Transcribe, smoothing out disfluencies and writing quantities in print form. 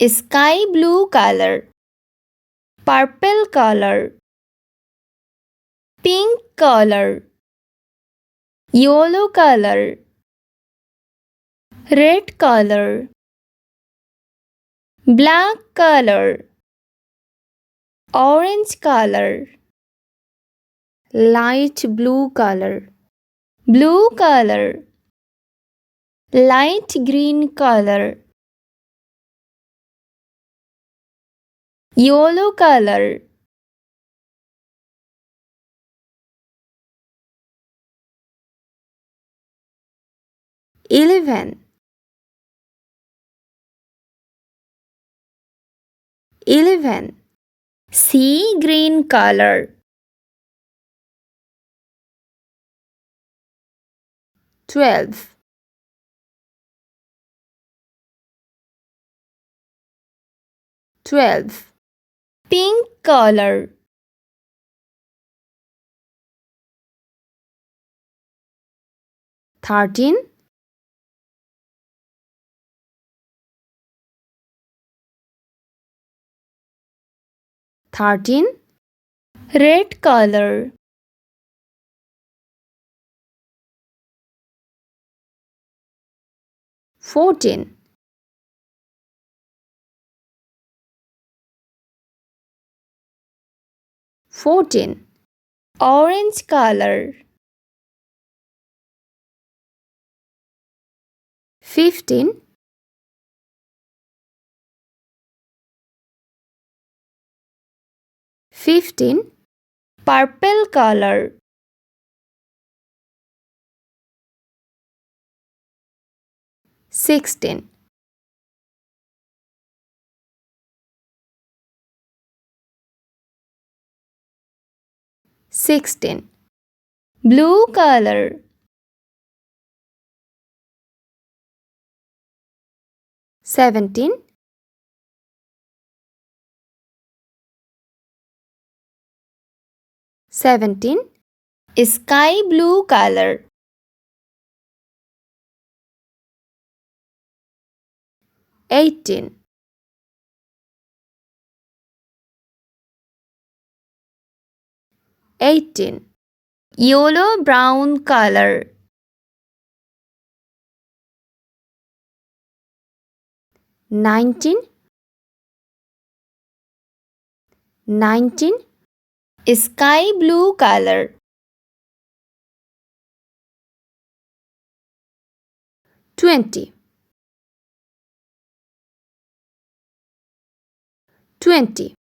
sky blue color, purple color, pink color, yellow color, red color, black color, orange color, light blue color, blue color, light green color, yellow color, 11, 11, sea green color, 12, 12, pink color, 13, 13, red color, 14, 14, orange color, 15, 15, purple color, 16, 16, blue color, 17, 17, sky blue color, 18, 18, yellow brown color, 19, 19, sky blue color, 20, 20,